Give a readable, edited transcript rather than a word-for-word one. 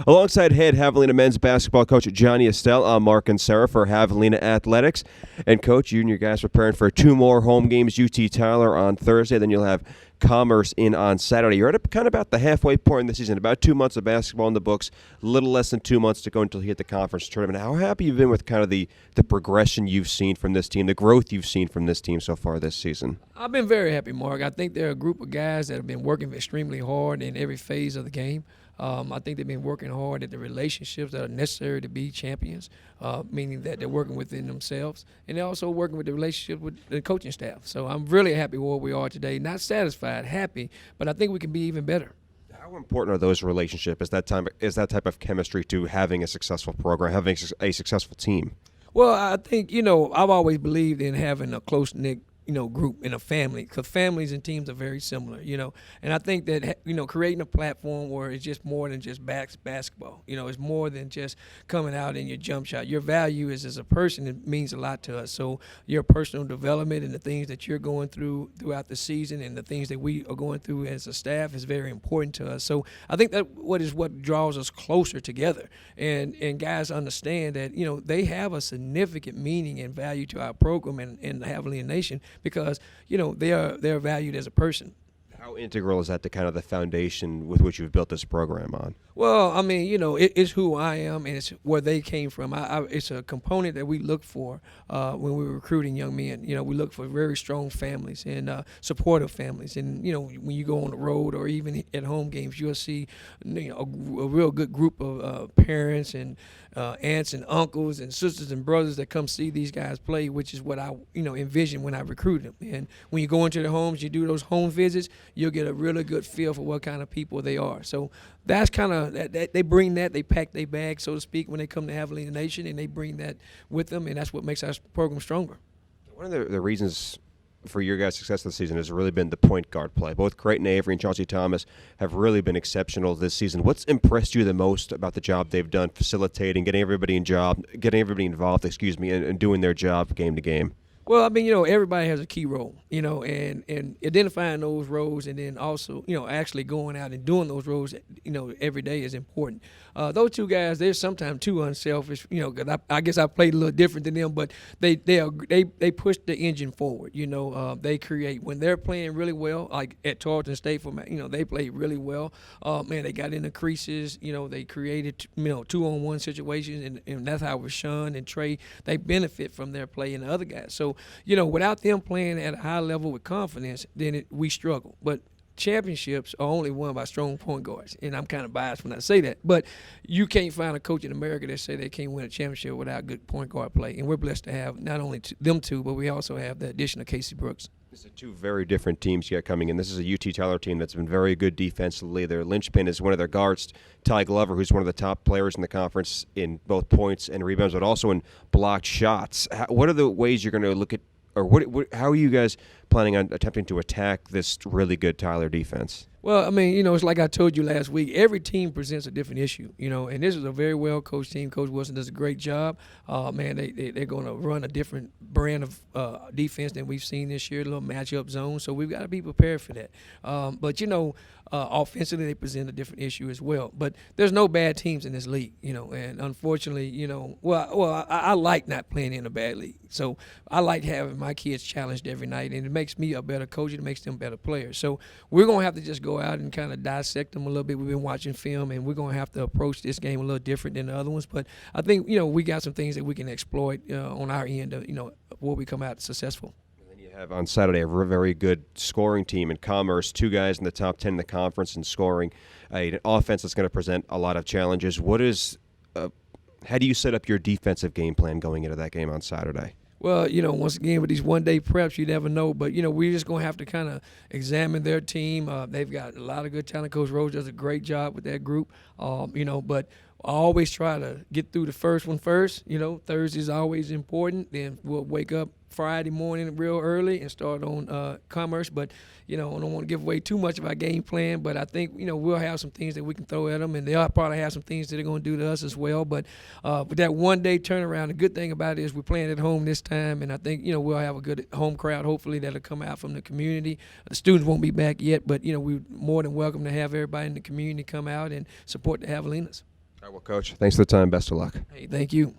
Alongside head Javelina men's basketball coach Johnny Estelle, I'm Mark and Sarah for Javelina Athletics. And coach, you and your guys preparing for two more home games, UT Tyler on Thursday, then you'll have Commerce in on Saturday. You're at kind of about the halfway point in the season, about 2 months of basketball in the books, a little less than 2 months to go until you hit the conference tournament. How happy you've been with kind of the progression you've seen from this team, the growth you've seen from this team so far this season? I've been very happy, Mark. I think they're a group of guys that have been working extremely hard in every phase of the game. I think they've been working hard at the relationships that are necessary to be champions, meaning that they're working within themselves, and they're also working with the relationship with the coaching staff. So I'm really happy where we are today. Not satisfied, happy, but I think we can be even better. How important are those relationships? Is that type of chemistry to having a successful program, having a successful team? Well, I think, I've always believed in having a close-knit group in a family, because families and teams are very similar, and I think that, creating a platform where it's just more than just basketball, it's more than just coming out in your jump shot. Your value is as a person, it means a lot to us. So your personal development and the things that you're going through throughout the season and the things that we are going through as a staff is very important to us. So I think that what draws us closer together, and guys understand that, they have a significant meaning and value to our program and the Javelina Nation, because they're valued as a person. How integral is that to kind of the foundation with which you've built this program on? Well, I mean, it's who I am, and it's where they came from. It's a component that we look for when we're recruiting young men. We look for very strong families and supportive families. And, when you go on the road or even at home games, you'll see a real good group of parents and aunts and uncles and sisters and brothers that come see these guys play, which is what I envision when I recruit them. And when you go into their homes, you do those home visits, you'll get a really good feel for what kind of people they are. So that's kind of they bring that, they pack their bag, so to speak, when they come to Javelina Nation, and they bring that with them, and that's what makes our program stronger. One of the reasons for your guys' success this season has really been the point guard play. Both Creighton Avery and Chauncey Thomas have really been exceptional this season. What's impressed you the most about the job they've done facilitating, getting everybody involved, and doing their job game to game? Well, I mean, everybody has a key role, and identifying those roles, and then also, actually going out and doing those roles, every day is important. Those two guys, they're sometimes too unselfish, because I guess I played a little different than them, but they push the engine forward. They create when they're playing really well, like at Tarleton State, they played really well. Man, they got in the creases, they created, 2-on-1 situations, and that's how Rashawn and Trey, they benefit from their play, and the other guys. So, without them playing at a high level with confidence, then we struggle. But championships are only won by strong point guards, and I'm kind of biased when I say that. But you can't find a coach in America that say they can't win a championship without good point guard play. And we're blessed to have not only them two, but we also have the addition of Casey Brooks. These are two very different teams you got coming in. This is a UT Tyler team that's been very good defensively. Their linchpin is one of their guards, Ty Glover, who's one of the top players in the conference in both points and rebounds, but also in blocked shots. What are the ways you're going to look at, or how are you guys planning on attempting to attack this really good Tyler defense? Well, I mean, it's like I told you last week. Every team presents a different issue, and this is a very well-coached team. Coach Wilson does a great job. Man, they're going to run a different brand of defense than we've seen this year, a little matchup zone, so we've got to be prepared for that. But, offensively they present a different issue as well. But there's no bad teams in this league, and unfortunately, I like not playing in a bad league. So I like having my kids challenged every night, and it makes me a better coach. It makes them better players. So we're going to have to just go out and kind of dissect them a little bit. We've been watching film, and we're going to have to approach this game a little different than the other ones. But I think, we got some things that we can exploit on our end, before we come out successful. And then you have on Saturday a very good scoring team in Commerce, two guys in the top 10 in the conference in scoring, an offense that's going to present a lot of challenges. How do you set up your defensive game plan going into that game on Saturday? Well, once again, with these one-day preps, you never know. But, we're just going to have to kind of examine their team. They've got a lot of good talent. Coach Rose does a great job with that group, but I always try to get through the first one first. Thursday is always important. Then we'll wake up Friday morning real early and start on Commerce. But, I don't want to give away too much of our game plan. But I think, we'll have some things that we can throw at them. And they'll probably have some things that they're going to do to us as well. But with that one-day turnaround, the good thing about it is we're playing at home this time. And I think, we'll have a good home crowd, hopefully, that'll come out from the community. The students won't be back yet. But, we're more than welcome to have everybody in the community come out and support the Javelinas. right, well, Coach, thanks for the time. Best of luck. Hey, thank you.